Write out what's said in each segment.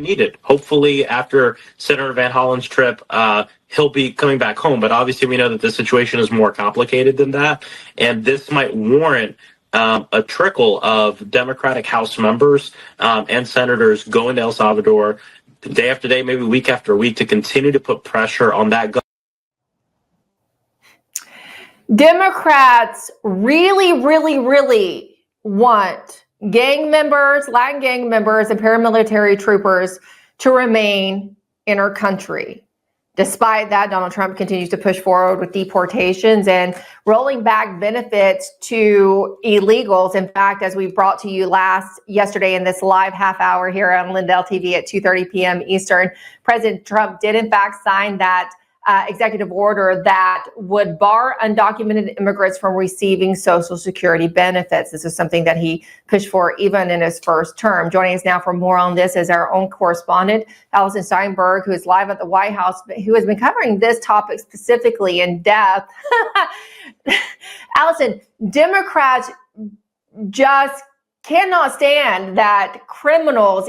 needed. Hopefully, after Senator Van Hollen's trip, he'll be coming back home. But obviously, we know that the situation is more complicated than that, and this might warrant a trickle of Democratic House members and senators going to El Salvador day after day, maybe week after week, to continue to put pressure on that. Democrats really, really, really want gang members, Latin gang members, and paramilitary troopers to remain in our country. Despite that, Donald Trump continues to push forward with deportations and rolling back benefits to illegals. In fact, as we brought to you yesterday in this live half hour here on Lindell TV at 2:30 p.m. Eastern, President Trump did in fact sign that executive order that would bar undocumented immigrants from receiving Social Security benefits. This is something that he pushed for even in his first term. Joining us now for more on this is our own correspondent, Allison Steinberg, who is live at the White House, who has been covering this topic specifically in depth. Allison, Democrats just cannot stand that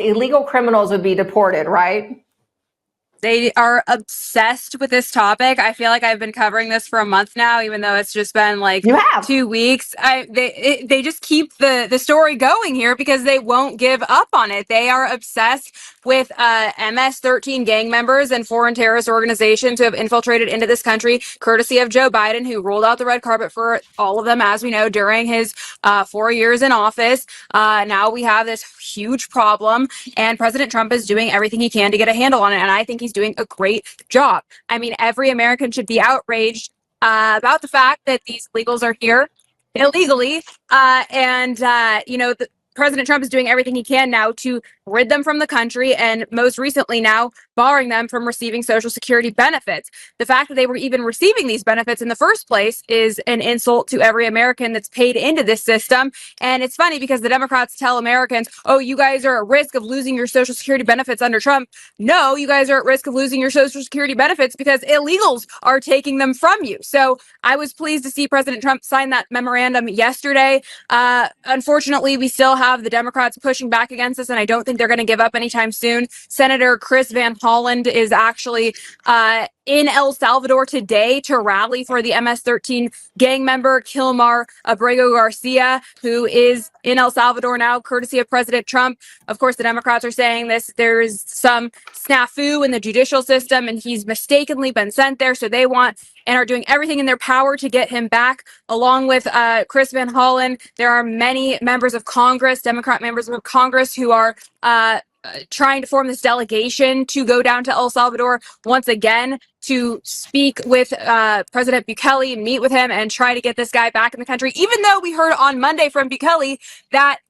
illegal criminals would be deported, right? They are obsessed with this topic. I feel like I've been covering this for a month now, even though it's just been like 2 weeks. They just keep the story going here because they won't give up on it. They are obsessed with MS-13 gang members and foreign terrorist organizations who have infiltrated into this country, courtesy of Joe Biden, who rolled out the red carpet for all of them, as we know, during his 4 years in office. Now we have this huge problem, and President Trump is doing everything he can to get a handle on it, and I think he's doing a great job. I mean, every American should be outraged about the fact that these illegals are here illegally, President Trump is doing everything he can now to rid them from the country, and most recently now barring them from receiving Social Security benefits. The fact that they were even receiving these benefits in the first place is an insult to every American that's paid into this system. And it's funny because the Democrats tell Americans, oh, you guys are at risk of losing your Social Security benefits under Trump. No, you guys are at risk of losing your Social Security benefits because illegals are taking them from you. So I was pleased to see President Trump sign that memorandum yesterday. Unfortunately, we still have the Democrats pushing back against this, and I don't think they're going to give up anytime soon. Senator Chris Van Hollen is actually in El Salvador today to rally for the MS-13 gang member Kilmar Abrego Garcia, who is in El Salvador now, courtesy of President Trump. Of course, the Democrats are saying there is some snafu in the judicial system, and he's mistakenly been sent there. So they want and are doing everything in their power to get him back. Along with Chris Van Hollen, there are many members of Congress, Democrat members of Congress, who are trying to form this delegation to go down to El Salvador once again to speak with President Bukele, meet with him, and try to get this guy back in the country, even though we heard on Monday from Bukele that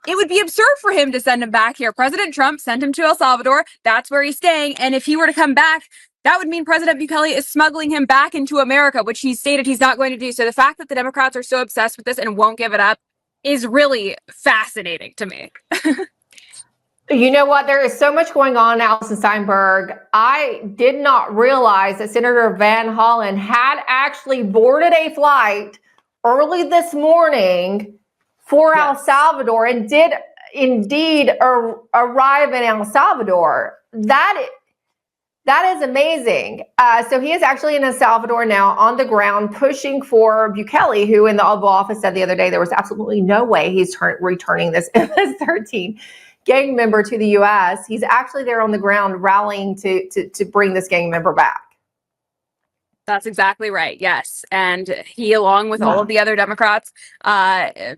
it would be absurd for him to send him back here. President Trump sent him to El Salvador. That's where he's staying. And if he were to come back, that would mean President Bukele is smuggling him back into America, which he stated he's not going to do. So the fact that the Democrats are so obsessed with this and won't give it up is really fascinating to me. You know what? There is so much going on, Allison Steinberg. I did not realize that Senator Van Hollen had actually boarded a flight early this morning for El Salvador and did indeed arrive in El Salvador. That is amazing. So he is actually in El Salvador now on the ground pushing for Bukele, who in the Oval Office said the other day there was absolutely no way he's returning this MS-13 gang member to the U.S. He's actually there on the ground rallying to bring this gang member back. That's exactly right. Yes. And he, along with all of the other Democrats,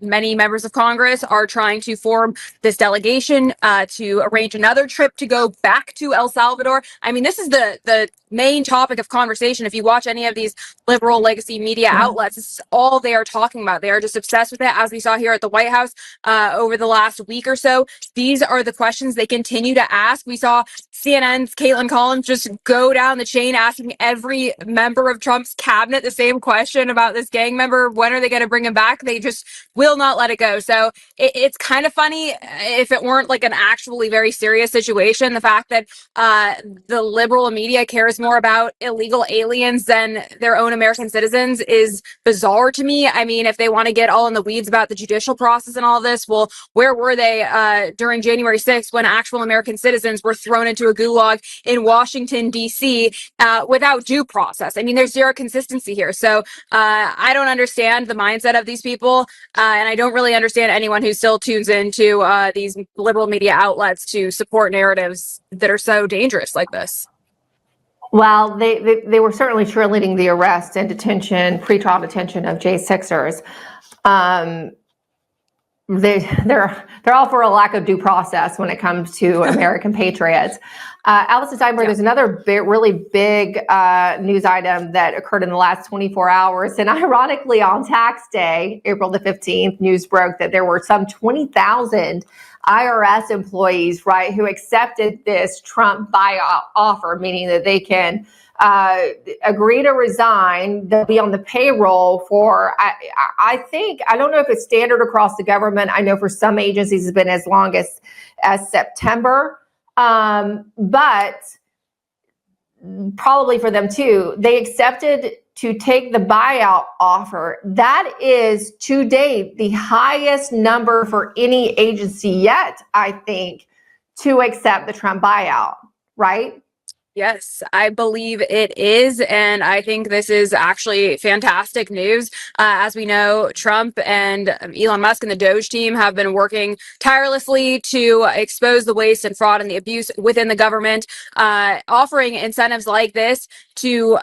many members of Congress, are trying to form this delegation to arrange another trip to go back to El Salvador. I mean, this is the main topic of conversation. If you watch any of these liberal legacy media outlets, this is all they are talking about. They are just obsessed with it, as we saw here at the White House over the last week or so. These are the questions they continue to ask. We saw CNN's Caitlin Collins just go down the chain asking every member member of Trump's cabinet the same question about this gang member. When are they going to bring him back? They just will not let it go. So it's kind of funny if it weren't like an actually very serious situation. The fact that the liberal media cares more about illegal aliens than their own American citizens is bizarre to me. I mean, if they want to get all in the weeds about the judicial process and all this, well, where were they during January 6th when actual American citizens were thrown into a gulag in Washington, D.C. Without due process? I mean, there's zero consistency here. So I don't understand the mindset of these people. And I don't really understand anyone who still tunes into these liberal media outlets to support narratives that are so dangerous like this. Well, they were certainly cheerleading the arrest and detention, pretrial detention of J6ers. They're all for a lack of due process when it comes to American patriots. Allison Steinberg, there's another really big news item that occurred in the last 24 hours. And ironically, on tax day, April the 15th, news broke that there were some 20,000 IRS employees, right, who accepted this Trump buyout offer, meaning that they can agree to resign. They'll be on the payroll for, I think, I don't know if it's standard across the government. I know for some agencies it's been as long as September. But probably for them too, they accepted to take the buyout offer. That is to date the highest number for any agency yet, I think, to accept the Trump buyout, right? Yes, I believe it is. And I think this is actually fantastic news. As we know, Trump and Elon Musk and the Doge team have been working tirelessly to expose the waste and fraud and the abuse within the government, offering incentives like this to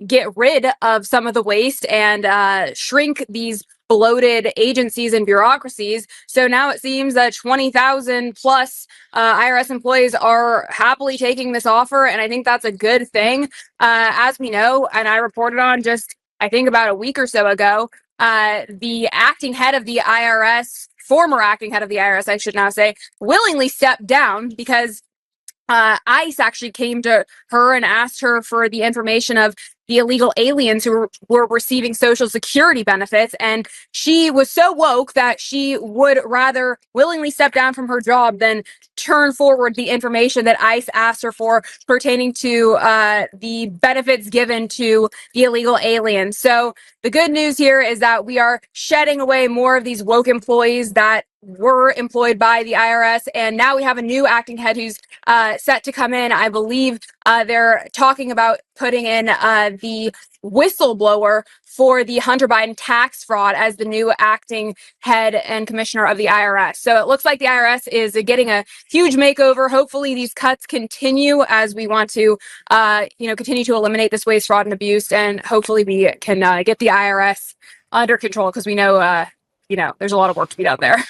get rid of some of the waste and shrink these bloated agencies and bureaucracies. So now it seems that 20,000 plus IRS employees are happily taking this offer. And I think that's a good thing. As we know, and I reported on just, I think about a week or so ago, the acting head of the IRS, former acting head of the IRS, I should now say, willingly stepped down because ICE actually came to her and asked her for the information of the illegal aliens who were receiving Social Security benefits. And she was so woke that she would rather willingly step down from her job than turn forward the information that ICE asked her for pertaining to the benefits given to the illegal aliens. So the good news here is that we are shedding away more of these woke employees that were employed by the IRS. And now we have a new acting head who's set to come in. I believe they're talking about putting in the whistleblower for the Hunter Biden tax fraud as the new acting head and commissioner of the IRS. So it looks like the IRS is getting a huge makeover. Hopefully these cuts continue as we want to, continue to eliminate this waste, fraud, and abuse. And hopefully we can get the IRS under control because we know, there's a lot of work to be done there.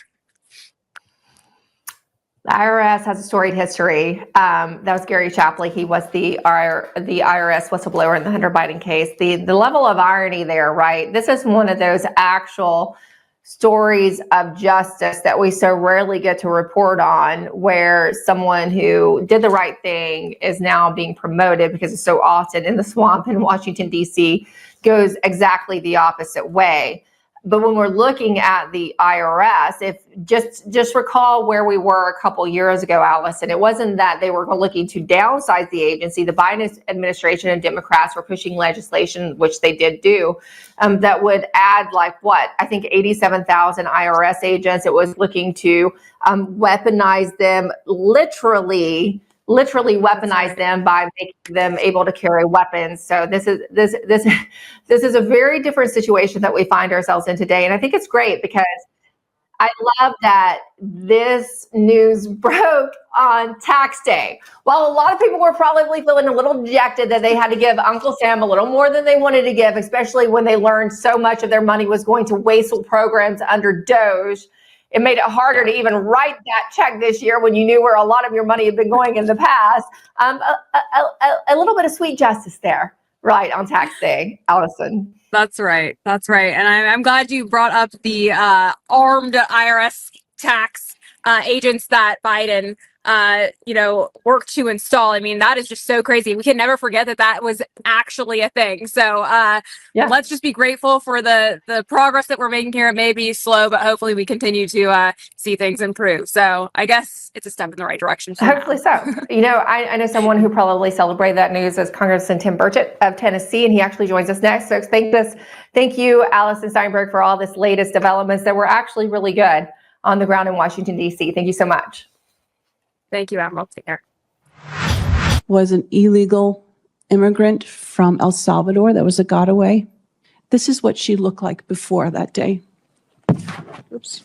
The IRS has a storied history. That was Gary Shapley. He was the IRS whistleblower in the Hunter Biden case. The level of irony there, right? This is one of those actual stories of justice that we so rarely get to report on, where someone who did the right thing is now being promoted because it's so often in the swamp in Washington, D.C., goes exactly the opposite way. But when we're looking at the IRS, if just recall where we were a couple years ago, Allison, it wasn't that they were looking to downsize the agency. The Biden administration and Democrats were pushing legislation, which they did do, that would add I think 87,000 IRS agents. It was looking to weaponize them, literally weaponize them by making them able to carry weapons. So this is a very different situation that we find ourselves in today. And I think it's great because I love that this news broke on tax day. While a lot of people were probably feeling a little dejected that they had to give Uncle Sam a little more than they wanted to give, especially when they learned so much of their money was going to wasteful programs under Doge. It made it harder to even write that check this year when you knew where a lot of your money had been going in the past. A little bit of sweet justice there, right, on tax day, Allison. That's right. And I'm glad you brought up the armed IRS tax agents that Biden worked to install. I mean, that is just so crazy. We can never forget that was actually a thing. So let's just be grateful for the progress that we're making here. It may be slow, but hopefully we continue to see things improve. So I guess it's a step in the right direction. Hopefully so. I know someone who probably celebrated that news is Congressman Tim Burchett of Tennessee, and he actually joins us next. So thank you, Allison Steinberg, for all this latest developments that were actually really good on the ground in Washington, D.C. Thank you so much. Thank you, Admiral. Take care. Was an illegal immigrant from El Salvador that was a gotaway. This is what she looked like before that day. Oops.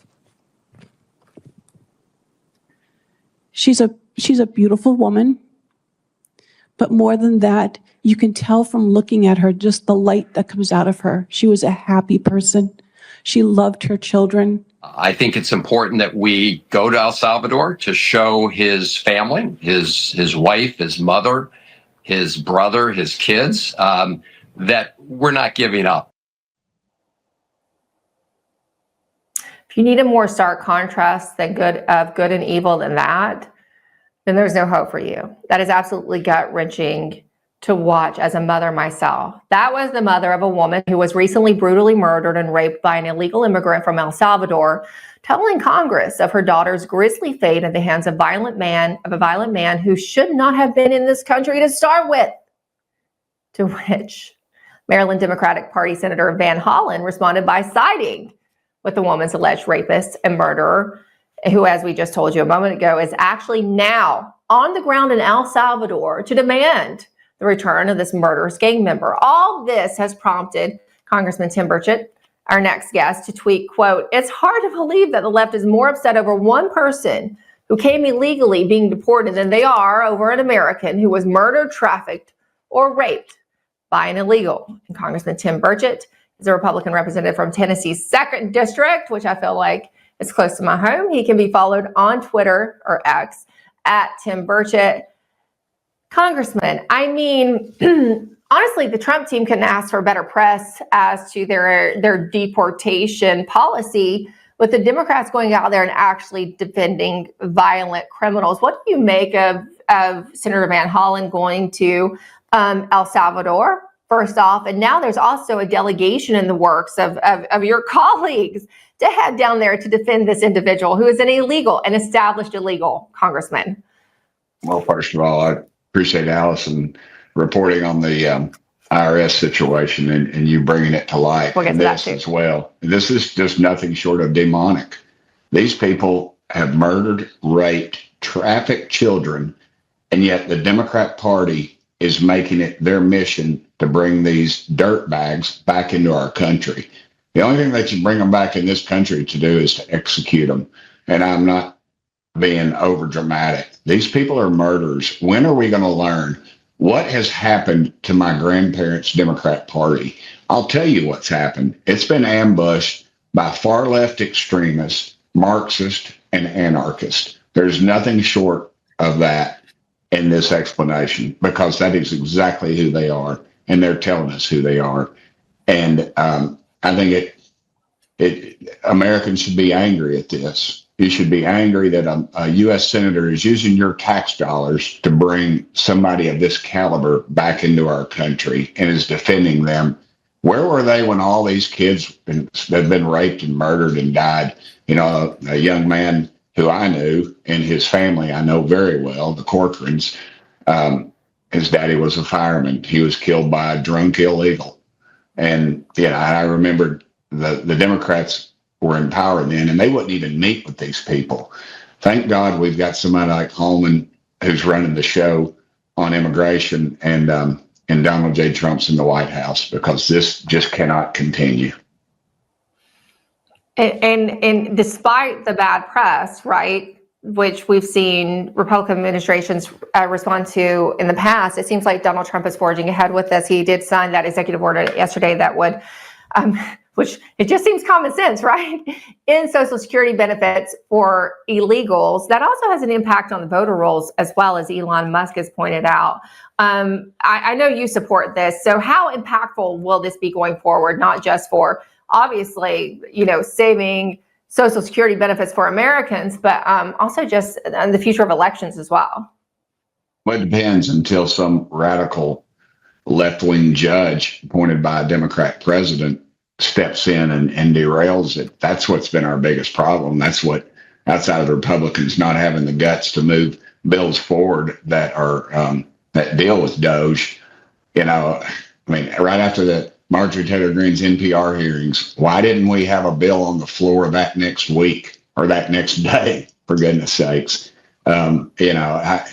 She's a beautiful woman, but more than that, you can tell from looking at her just the light that comes out of her. She was a happy person. She loved her children. I think it's important that we go to El Salvador to show his family, his wife, his mother, his brother, his kids, that we're not giving up. If you need a more stark contrast than good and evil than that, then there's no hope for you. That is absolutely gut-wrenching to watch as a mother myself. That was the mother of a woman who was recently brutally murdered and raped by an illegal immigrant from El Salvador, telling Congress of her daughter's grisly fate at the hands of a violent man who should not have been in this country to start with. To which Maryland Democratic Party Senator Van Hollen responded by siding with the woman's alleged rapist and murderer, who, as we just told you a moment ago, is actually now on the ground in El Salvador to demand the return of this murderous gang member. All this has prompted Congressman Tim Burchett, our next guest, to tweet, quote, "It's hard to believe that the left is more upset over one person who came illegally being deported than they are over an American who was murdered, trafficked, or raped by an illegal." And Congressman Tim Burchett is a Republican representative from Tennessee's 2nd District, which I feel like is close to my home. He can be followed on Twitter or X at Tim Burchett. Congressman, I mean, honestly, the Trump team couldn't ask for better press as to their deportation policy, with the Democrats going out there and actually defending violent criminals. What do you make of Senator Van Hollen going to El Salvador, first off? And now there's also a delegation in the works of your colleagues to head down there to defend this individual who is an established illegal, Congressman. Well, first of all, I appreciate Allison reporting on the IRS situation and you bringing it to light. We'll get to this that too. As well. This is just nothing short of demonic. These people have murdered, raped, trafficked children, and yet the Democrat Party is making it their mission to bring these dirtbags back into our country. The only thing that you bring them back in this country to do is to execute them. And I'm not being over dramatic. These people are murderers. When are we going to learn what has happened to my grandparents' Democrat Party? I'll tell you what's happened. It's been ambushed by far left extremists, Marxists, and anarchists. There's nothing short of that in this explanation, because that is exactly who they are, and they're telling us who they are. And I think Americans should be angry at this. You should be angry that a U.S. senator is using your tax dollars to bring somebody of this caliber back into our country and is defending them. Where were they when all these kids had been raped and murdered and died? You know, a young man who I knew and his family I know very well, the Corcorans, his daddy was a fireman. He was killed by a drunk illegal. And, I remembered the Democrats were in power then, and they wouldn't even meet with these people. Thank God we've got somebody like Holman who's running the show on immigration, and Donald J. Trump's in the White House, because this just cannot continue. And despite the bad press, right, which we've seen Republican administrations respond to in the past, it seems like Donald Trump is forging ahead with this. He did sign that executive order yesterday that would which it just seems common sense, right? In Social Security benefits for illegals. That also has an impact on the voter rolls, as well, as Elon Musk has pointed out. I know you support this. So how impactful will this be going forward? Not just for, obviously, saving Social Security benefits for Americans, but also just the future of elections as well. Well, it depends until some radical left-wing judge appointed by a Democrat president steps in and derails it. That's what's been our biggest problem. That's what, outside of the Republicans not having the guts to move bills forward that are that deal with Doge. You know, I mean, right after the Marjorie Taylor Greene's NPR hearings, why didn't we have a bill on the floor that next week or that next day, for goodness sakes? You know,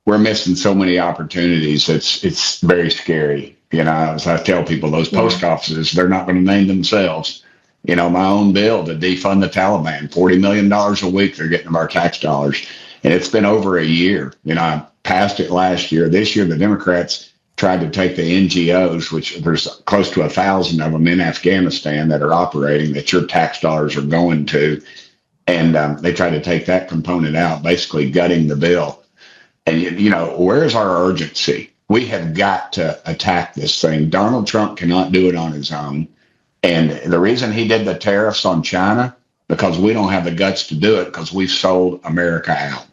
we're missing so many opportunities. It's very scary. You know, as I tell people, those post offices, they're not going to name themselves. You know, my own bill to defund the Taliban, $40 million a week they're getting of our tax dollars. And it's been over a year. You know, I passed it last year. This year, the Democrats tried to take the NGOs, which there's close to 1,000 of them in Afghanistan that are operating, that your tax dollars are going to. And they tried to take that component out, basically gutting the bill. And, you know, where's our urgency? We have got to attack this thing. Donald Trump cannot do it on his own. And the reason he did the tariffs on China, because we don't have the guts to do it, because we've sold America out.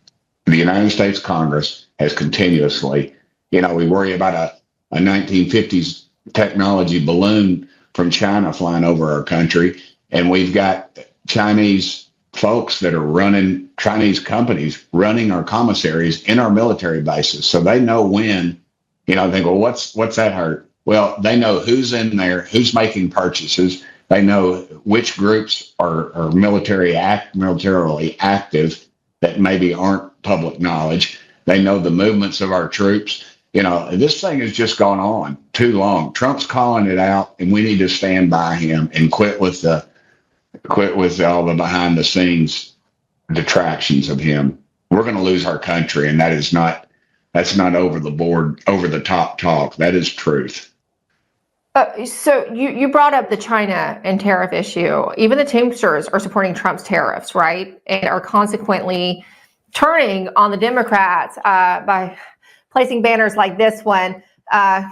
The United States Congress has continuously, you know, we worry about a 1950s technology balloon from China flying over our country. And we've got Chinese folks that are running, Chinese companies running our commissaries in our military bases. So they know when, you know, they go, what's that hurt? Well, they know who's in there, who's making purchases. They know which groups are militarily active that maybe aren't public knowledge. They know the movements of our troops. You know, this thing has just gone on too long. Trump's calling it out, and we need to stand by him and quit with all the behind the scenes detractions of him. We're going to lose our country, and that's not over the board, over the top talk. That is truth. So you brought up the China and tariff issue. Even the Teamsters are supporting Trump's tariffs, right? And are consequently turning on the Democrats by placing banners like this one.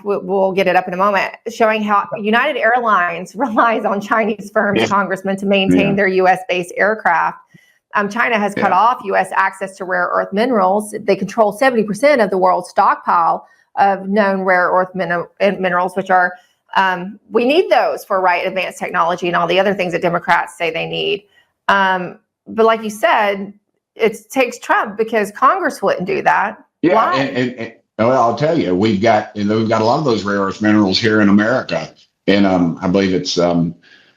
We'll get it up in a moment, showing how United Airlines relies on Chinese firms, Congressman, to maintain their U.S.-based aircraft. China has cut off U.S. access to rare earth minerals. They control 70% of the world's stockpile of known rare earth minerals, which are, we need those for advanced technology and all the other things that Democrats say they need. But like you said, it takes Trump because Congress wouldn't do that. Yeah, why? And well, I'll tell you, we've got a lot of those rare earth minerals here in America. And I believe it's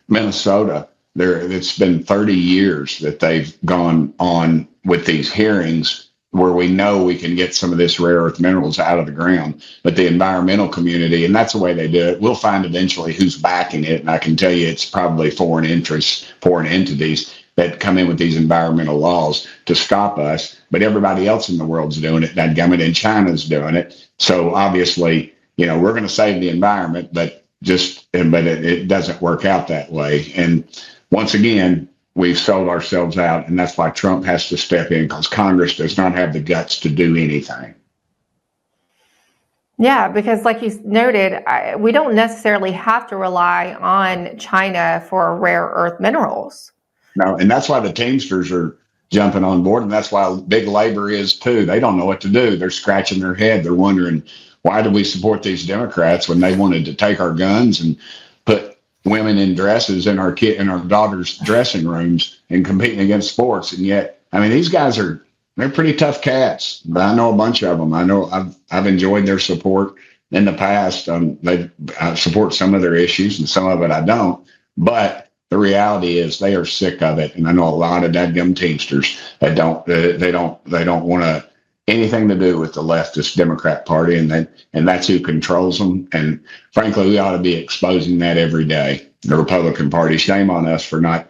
Minnesota. It's been 30 years that they've gone on with these hearings where we know we can get some of this rare earth minerals out of the ground. But the environmental community, and that's the way they do it, we'll find eventually who's backing it. And I can tell you it's probably foreign interests, foreign entities that come in with these environmental laws to stop us. But everybody else in the world's doing it. That government in China's doing it. So obviously, you know, we're going to save the environment, but it doesn't work out that way. And once again, we've sold ourselves out, and that's why Trump has to step in, because Congress does not have the guts to do anything. Yeah, because like you noted, we don't necessarily have to rely on China for rare earth minerals. No, and that's why the Teamsters are jumping on board, and that's why big labor is too. They don't know what to do. They're scratching their head. They're wondering, why do we support these Democrats when they wanted to take our guns and put women in dresses in our daughters' dressing rooms and competing against sports? And yet, I mean, these guys they're pretty tough cats, but I know a bunch of them. I know I've enjoyed their support in the past. I support some of their issues and some of it I don't, but the reality is they are sick of it. And I know a lot of dadgum Teamsters that they don't want anything to do with the leftist Democrat Party, and that's who controls them. And frankly, we ought to be exposing that every day. The Republican Party, shame on us for not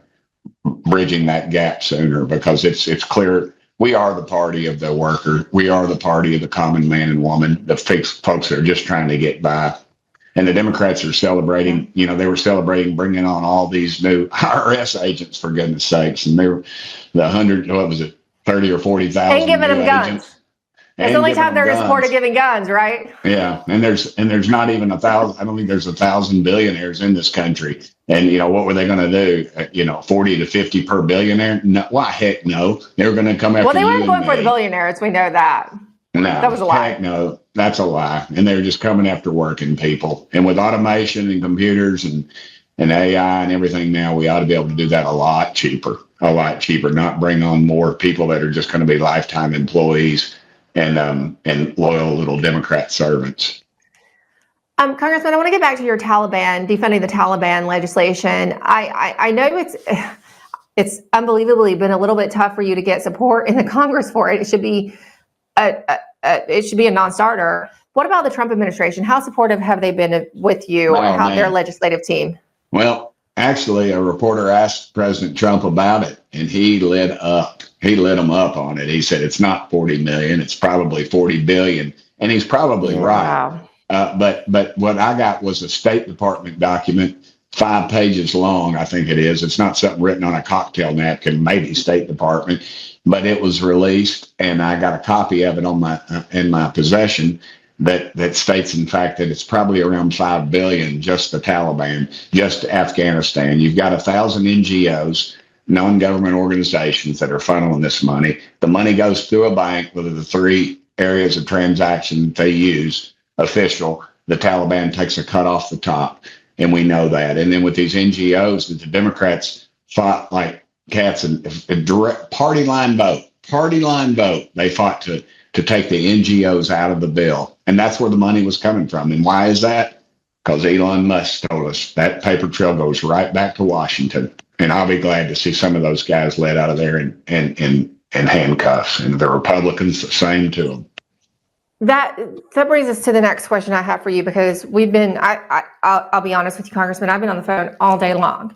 bridging that gap sooner, because it's clear we are the party of the worker. We are the party of the common man and woman, the folks that are just trying to get by. And the Democrats are celebrating, you know, they were celebrating bringing on all these new IRS agents, for goodness sakes. And they were 30 or 40,000 and giving them agents. guns. It's the only time they're in support of giving guns, right? Yeah, and there's not even 1,000. I don't think there's 1,000 billionaires in this country. And what were they going to do? 40 to 50 per billionaire? No, why heck no. They were going to come after. Well, they weren't you going and for me. the billionaires. We know that. No, that was a lie. Heck no, that's a lie. And they're just coming after working people. And with automation and computers and AI and everything now, we ought to be able to do that a lot cheaper, not bring on more people that are just going to be lifetime employees and loyal little Democrat servants. Congressman, I want to get back to your defunding the Taliban legislation. I know it's unbelievably been a little bit tough for you to get support in the Congress for it. It should be a non-starter. What about the Trump administration? How supportive have they been with you and their legislative team? Well, actually, a reporter asked President Trump about it, and he lit up. He lit him up on it. He said it's not 40 million; it's probably 40 billion, and he's probably right. But what I got was a State Department document, 5 pages long, I think it is. It's not something written on a cocktail napkin, maybe State Department, but it was released, and I got a copy of it in my possession. That states, in fact, that it's probably around 5 billion just the Taliban, just Afghanistan. You've got 1,000 NGOs, non-government organizations that are funneling this money. The money goes through a bank with the 3 areas of transaction that they use, official. The Taliban takes a cut off the top, and we know that. And then with these NGOs that the Democrats fought like cats and a direct party line vote, they fought to take the NGOs out of the bill. And that's where the money was coming from. And why is that? Because Elon Musk told us that paper trail goes right back to Washington. And I'll be glad to see some of those guys let out of there in handcuffs. And the Republicans, the same to them. That brings us to the next question I have for you, because we've been, I'll be honest with you, Congressman, I've been on the phone all day long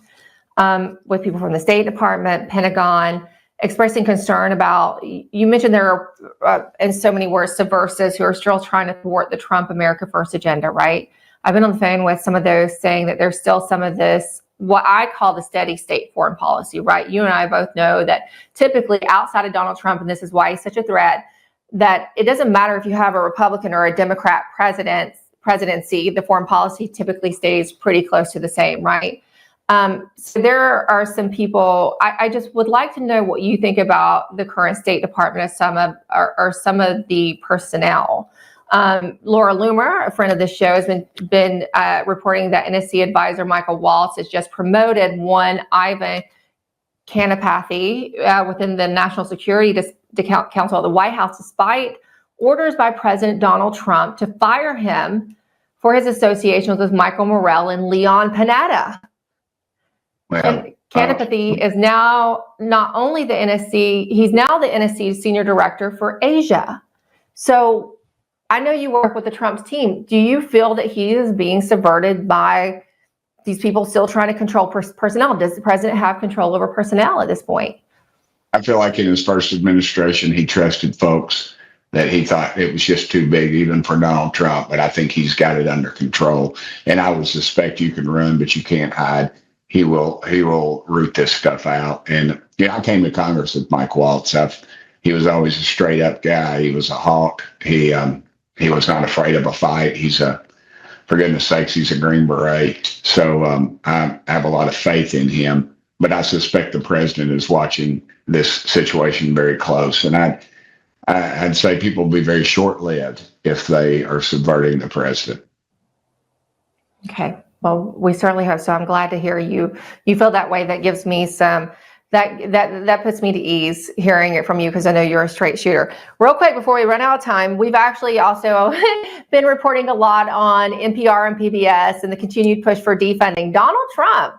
with people from the State Department, Pentagon, expressing concern about, you mentioned there are, in so many words, subversives who are still trying to thwart the Trump America First agenda, right? I've been on the phone with some of those saying that there's still some of this, what I call the steady state foreign policy, right? You and I both know that typically outside of Donald Trump, and this is why he's such a threat, that it doesn't matter if you have a Republican or a Democrat presidency, the foreign policy typically stays pretty close to the same, right? So there are some people, I just would like to know what you think about the current State Department of some of the personnel. Laura Loomer, a friend of the show, has been reporting that NSC advisor Michael Waltz has just promoted one Ivan Kanapathy within the National Security Council of the White House, despite orders by President Donald Trump to fire him for his associations with Michael Morrell and Leon Panetta. Well, and Kanapathy is now not only the NSC, he's now the NSC's senior director for Asia. So I know you work with the Trump's team. Do you feel that he is being subverted by these people still trying to control personnel? Does the president have control over personnel at this point? I feel like in his first administration, he trusted folks that he thought it was just too big, even for Donald Trump. But I think he's got it under control. And I would suspect you can run, but you can't hide. He will root this stuff out. And I came to Congress with Mike Waltz. He was always a straight up guy. He was a hawk. He was not afraid of a fight. For goodness sakes, he's a Green Beret. So I have a lot of faith in him. But I suspect the president is watching this situation very close. And I'd say people will be very short-lived if they are subverting the president. Okay. Well, we certainly hope so. I'm glad to hear you feel that way. That gives me some, that puts me to ease hearing it from you, because I know you're a straight shooter. Real quick, before we run out of time, we've actually also been reporting a lot on NPR and PBS and the continued push for defunding.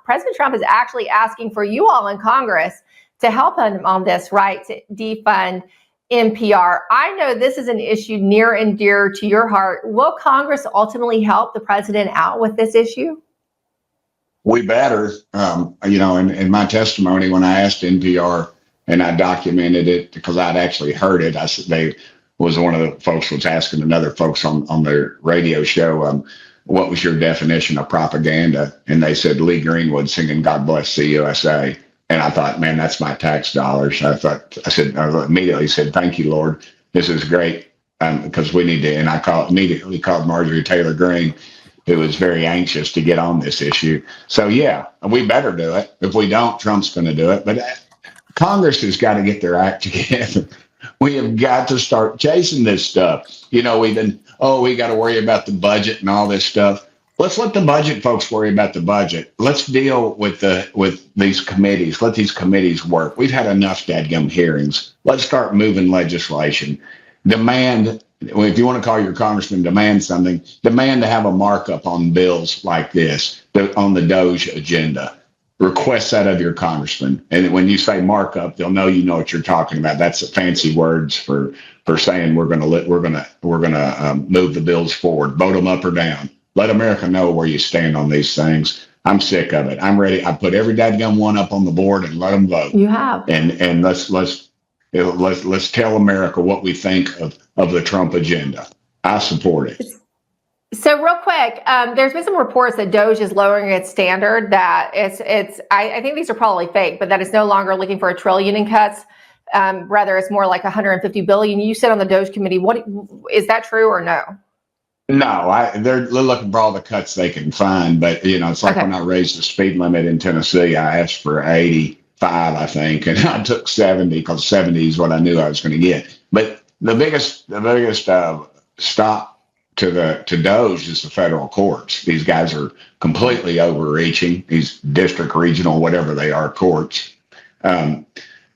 President Trump is actually asking for you all in Congress to help him on this, right, to defund NPR. I know this is an issue near and dear to your heart. Will Congress ultimately help the president out with this issue? We better. In my testimony, when I asked NPR and I documented it because I'd actually heard it, one of the folks was asking another folks on their radio show, what was your definition of propaganda? And they said Lee Greenwood singing "God Bless the USA." And I thought, man, that's my tax dollars. I immediately said, thank you, Lord. This is great. because we need to, and immediately called Marjorie Taylor Greene, who is very anxious to get on this issue. So yeah, we better do it. If we don't, Trump's going to do it. But Congress has got to get their act together. We have got to start chasing this stuff. We've been, we got to worry about the budget and all this stuff. Let's let the budget folks worry about the budget. Let's deal with these committees. Let these committees work. We've had enough dadgum hearings. Let's start moving legislation. Demand, if you want to call your congressman, demand something. Demand to have a markup on bills like this on the DOGE agenda. Request that of your congressman. And when you say markup, they'll know you know what you're talking about. That's fancy words for saying we're going to move the bills forward. Vote them up or down. Let America know where you stand on these things. I'm sick of it. I'm ready. I put every dadgum one up on the board and let them vote. You have. And let's tell America what we think of the Trump agenda. I support it. So real quick, there's been some reports that DOGE is lowering its standard, that I think these are probably fake, but that it's no longer looking for $1 trillion in cuts. Rather, it's more like $150 billion. You sit on the DOGE committee. What is that true or no? No, they're looking for all the cuts they can find. But, it's like when I raised the speed limit in Tennessee, I asked for 85, I think, and I took 70 because 70 is what I knew I was going to get. But the biggest stop to DOGE is the federal courts. These guys are completely overreaching. These district, regional, whatever they are, courts,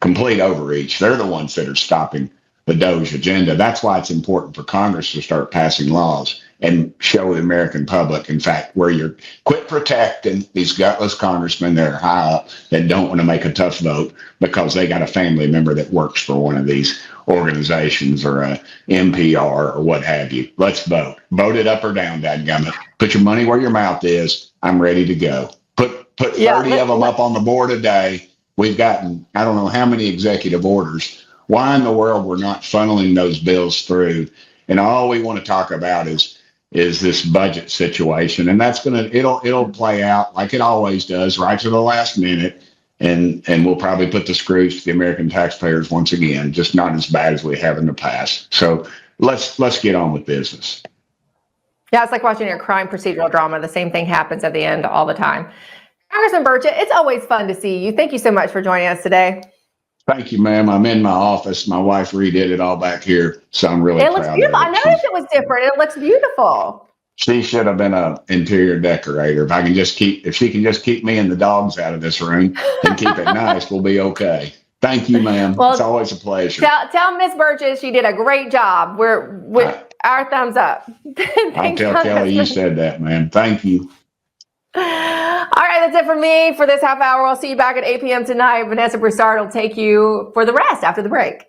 complete overreach. They're the ones that are stopping the DOGE agenda. That's why it's important for Congress to start passing laws and show the American public, in fact, where you're quit protecting these gutless congressmen that are high up that don't want to make a tough vote because they got a family member that works for one of these organizations or a NPR or what have you. Let's vote. Vote it up or down, dadgummit. Put your money where your mouth is. I'm ready to go. Put 30 of them up on the board a day. We've gotten, I don't know how many executive orders. Why in the world we're not funneling those bills through? And all we want to talk about is this budget situation. And that's it'll play out like it always does, right to the last minute. And we'll probably put the screws to the American taxpayers once again, just not as bad as we have in the past. So let's get on with business. Yeah, it's like watching a crime procedural drama. The same thing happens at the end all the time. Congressman Burchett, it's always fun to see you. Thank you so much for joining us today. Thank you, ma'am. I'm in my office. My wife redid it all back here, so I'm really proud of it. It looks beautiful. I noticed it was different. It looks beautiful. She should have been an interior decorator. If she can just keep me and the dogs out of this room and keep it nice, we'll be okay. Thank you, ma'am. Well, it's always a pleasure. Tell Miss Burchett she did a great job. Our thumbs up. I'll tell Kelly you said that, ma'am. Thank you. All right, that's it for me for this half hour. I'll see you back at 8 p.m. tonight. Vanessa Broussard will take you for the rest after the break.